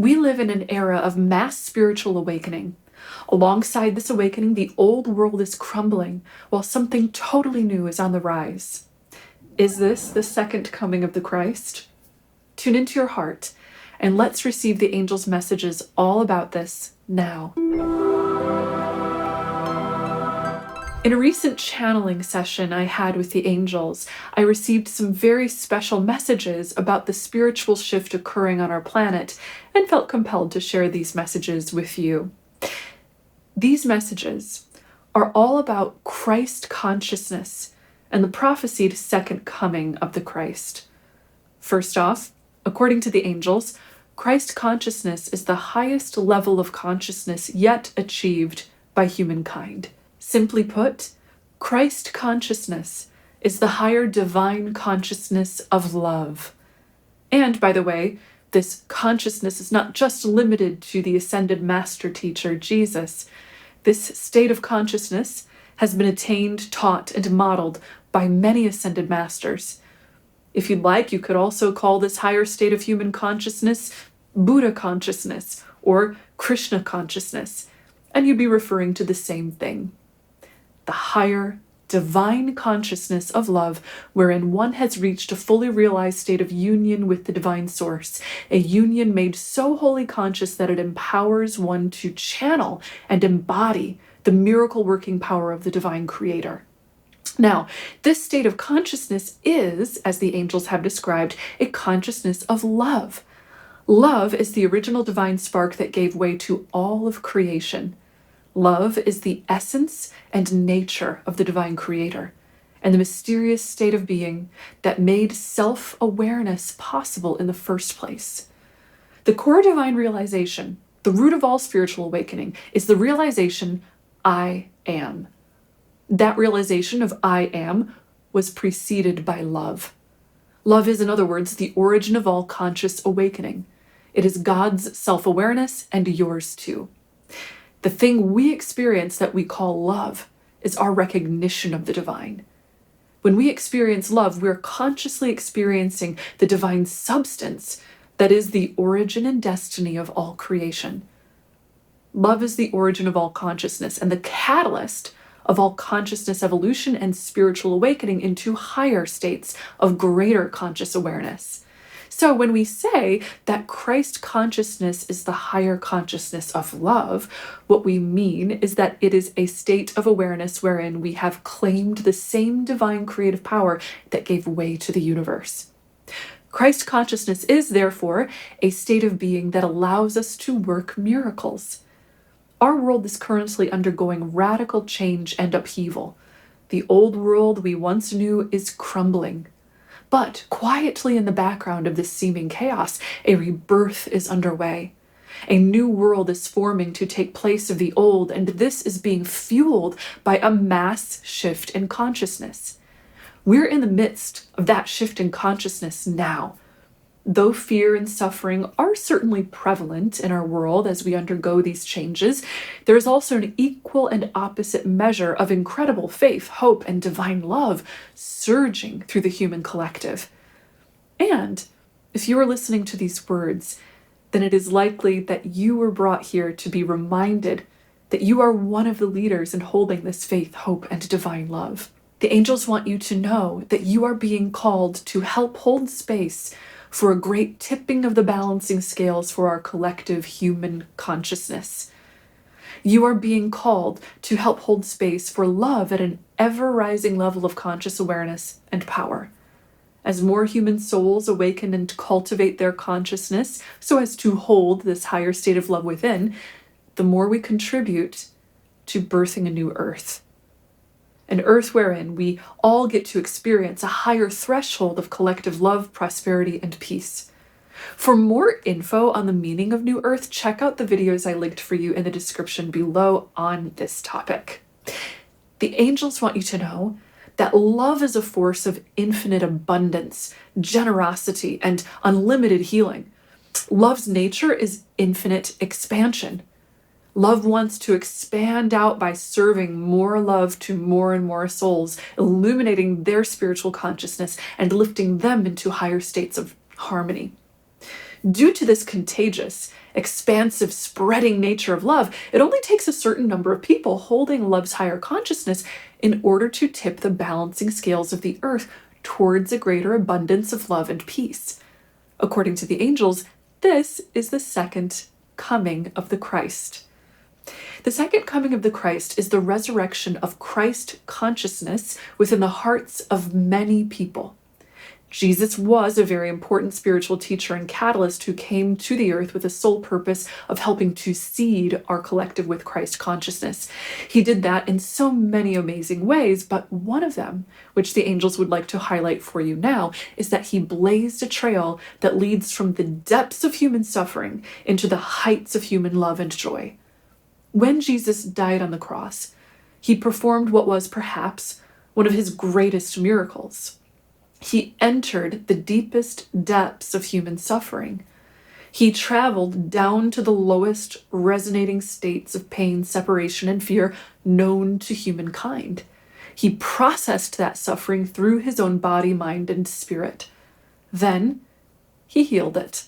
We live in an era of mass spiritual awakening. Alongside this awakening, the old world is crumbling, while something totally new is on the rise. Is this the second coming of the Christ? Tune into your heart, and let's receive the angel's messages all about this now. In a recent channeling session I had with the angels, I received some very special messages about the spiritual shift occurring on our planet and felt compelled to share these messages with you. These messages are all about Christ consciousness and the prophesied second coming of the Christ. First off, according to the angels, Christ consciousness is the highest level of consciousness yet achieved by humankind. Simply put, Christ consciousness is the higher divine consciousness of love. And, by the way, this consciousness is not just limited to the ascended master teacher, Jesus. This state of consciousness has been attained, taught, and modeled by many ascended masters. If you'd like, you could also call this higher state of human consciousness Buddha consciousness or Krishna consciousness, and you'd be referring to the same thing. The higher divine consciousness of love, wherein one has reached a fully realized state of union with the divine source, a union made so wholly conscious that it empowers one to channel and embody the miracle working power of the divine creator. Now, this state of consciousness is, as the angels have described, a consciousness of love. Love is the original divine spark that gave way to all of creation. Love is the essence and nature of the divine creator, and the mysterious state of being that made self-awareness possible in the first place. The core divine realization, the root of all spiritual awakening, is the realization, I am. That realization of I am was preceded by love. Love is, in other words, the origin of all conscious awakening. It is God's self-awareness and yours too. The thing we experience that we call love is our recognition of the divine. When we experience love, we're consciously experiencing the divine substance that is the origin and destiny of all creation. Love is the origin of all consciousness and the catalyst of all consciousness evolution and spiritual awakening into higher states of greater conscious awareness. So when we say that Christ consciousness is the higher consciousness of love, what we mean is that it is a state of awareness wherein we have claimed the same divine creative power that gave way to the universe. Christ consciousness is, therefore, a state of being that allows us to work miracles. Our world is currently undergoing radical change and upheaval. The old world we once knew is crumbling. But quietly in the background of this seeming chaos, a rebirth is underway. A new world is forming to take place of the old, and this is being fueled by a mass shift in consciousness. We're in the midst of that shift in consciousness now. Though fear and suffering are certainly prevalent in our world as we undergo these changes, there is also an equal and opposite measure of incredible faith, hope, and divine love surging through the human collective. And if you are listening to these words, then it is likely that you were brought here to be reminded that you are one of the leaders in holding this faith, hope, and divine love. The angels want you to know that you are being called to help hold space for a great tipping of the balancing scales for our collective human consciousness. You are being called to help hold space for love at an ever-rising level of conscious awareness and power. As more human souls awaken and cultivate their consciousness so as to hold this higher state of love within, the more we contribute to birthing a new earth. An earth wherein we all get to experience a higher threshold of collective love, prosperity, and peace. For more info on the meaning of New Earth, check out the videos I linked for you in the description below on this topic. The angels want you to know that love is a force of infinite abundance, generosity, and unlimited healing. Love's nature is infinite expansion. Love wants to expand out by serving more love to more and more souls, illuminating their spiritual consciousness and lifting them into higher states of harmony. Due to this contagious, expansive, spreading nature of love, it only takes a certain number of people holding love's higher consciousness in order to tip the balancing scales of the earth towards a greater abundance of love and peace. According to the angels, this is the second coming of the Christ. The second coming of the Christ is the resurrection of Christ consciousness within the hearts of many people. Jesus was a very important spiritual teacher and catalyst who came to the earth with the sole purpose of helping to seed our collective with Christ consciousness. He did that in so many amazing ways, but one of them, which the angels would like to highlight for you now, is that he blazed a trail that leads from the depths of human suffering into the heights of human love and joy. When Jesus died on the cross, he performed what was perhaps one of his greatest miracles. He entered the deepest depths of human suffering. He traveled down to the lowest resonating states of pain, separation, and fear known to humankind. He processed that suffering through his own body, mind, and spirit. Then he healed it.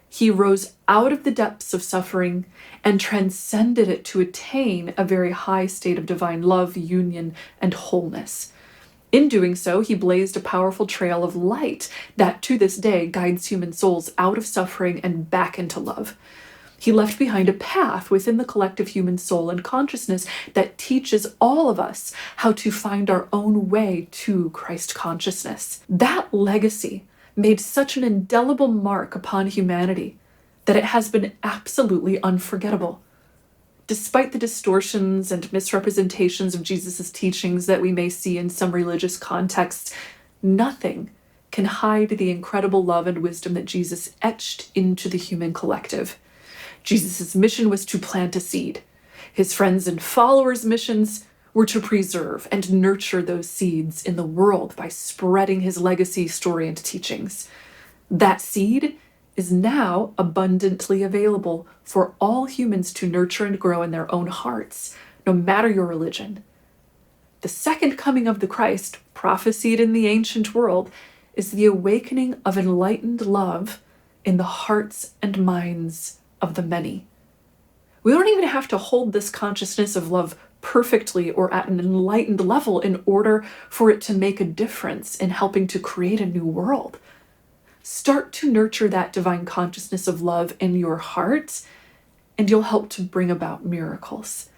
He rose out of the depths of suffering and transcended it to attain a very high state of divine love, union, and wholeness. In doing so, he blazed a powerful trail of light that to this day guides human souls out of suffering and back into love. He left behind a path within the collective human soul and consciousness that teaches all of us how to find our own way to Christ consciousness. That legacy made such an indelible mark upon humanity that it has been absolutely unforgettable. Despite the distortions and misrepresentations of Jesus' teachings that we may see in some religious contexts, nothing can hide the incredible love and wisdom that Jesus etched into the human collective. Jesus' mission was to plant a seed. His friends and followers' missions were to preserve and nurture those seeds in the world by spreading his legacy, story, and teachings. That seed is now abundantly available for all humans to nurture and grow in their own hearts, no matter your religion. The second coming of the Christ, prophesied in the ancient world, is the awakening of enlightened love in the hearts and minds of the many. We don't even have to hold this consciousness of love perfectly or at an enlightened level in order for it to make a difference in helping to create a new world. Start to nurture that divine consciousness of love in your heart, and you'll help to bring about miracles.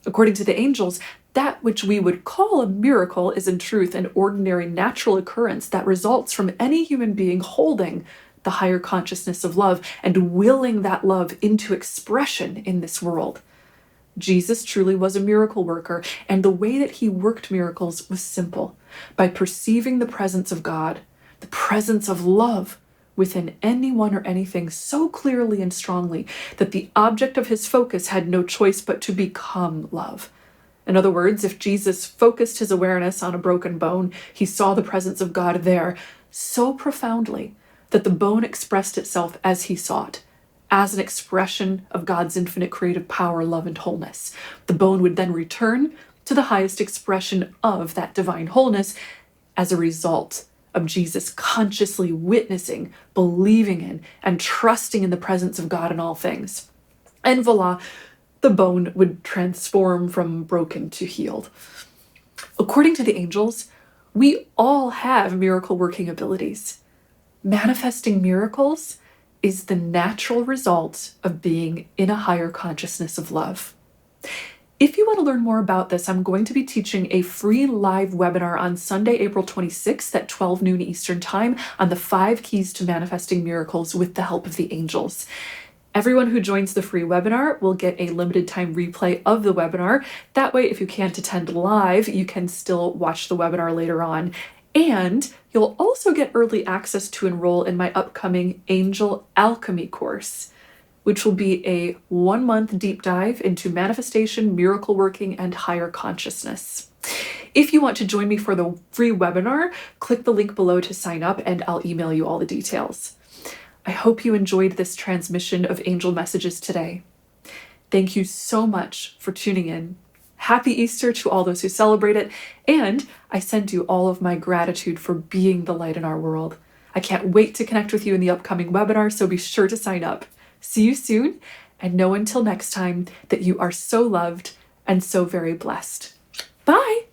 According to the angels, that which we would call a miracle is in truth an ordinary natural occurrence that results from any human being holding the higher consciousness of love and willing that love into expression in this world. Jesus truly was a miracle worker, and the way that he worked miracles was simple: by perceiving the presence of God, the presence of love within anyone or anything so clearly and strongly that the object of his focus had no choice but to become love. In other words, if Jesus focused his awareness on a broken bone, he saw the presence of God there so profoundly that the bone expressed itself as he saw it, as an expression of God's infinite creative power, love, and wholeness. The bone would then return to the highest expression of that divine wholeness as a result of Jesus consciously witnessing, believing in, and trusting in the presence of God in all things. And voila, the bone would transform from broken to healed. According to the angels, we all have miracle-working abilities. Manifesting miracles is the natural result of being in a higher consciousness of love. If you want to learn more about this, I'm going to be teaching a free live webinar on Sunday, April 26th at 12 noon Eastern Time on the 5 keys to manifesting miracles with the help of the angels. Everyone who joins the free webinar will get a limited time replay of the webinar. That way, if you can't attend live, you can still watch the webinar later on. And you'll also get early access to enroll in my upcoming Angel Alchemy course, which will be a 1-month deep dive into manifestation, miracle working, and higher consciousness. If you want to join me for the free webinar, click the link below to sign up and I'll email you all the details. I hope you enjoyed this transmission of angel messages today. Thank you so much for tuning in. Happy Easter to all those who celebrate it, and I send you all of my gratitude for being the light in our world. I can't wait to connect with you in the upcoming webinar, so be sure to sign up. See you soon, and know until next time that you are so loved and so very blessed. Bye!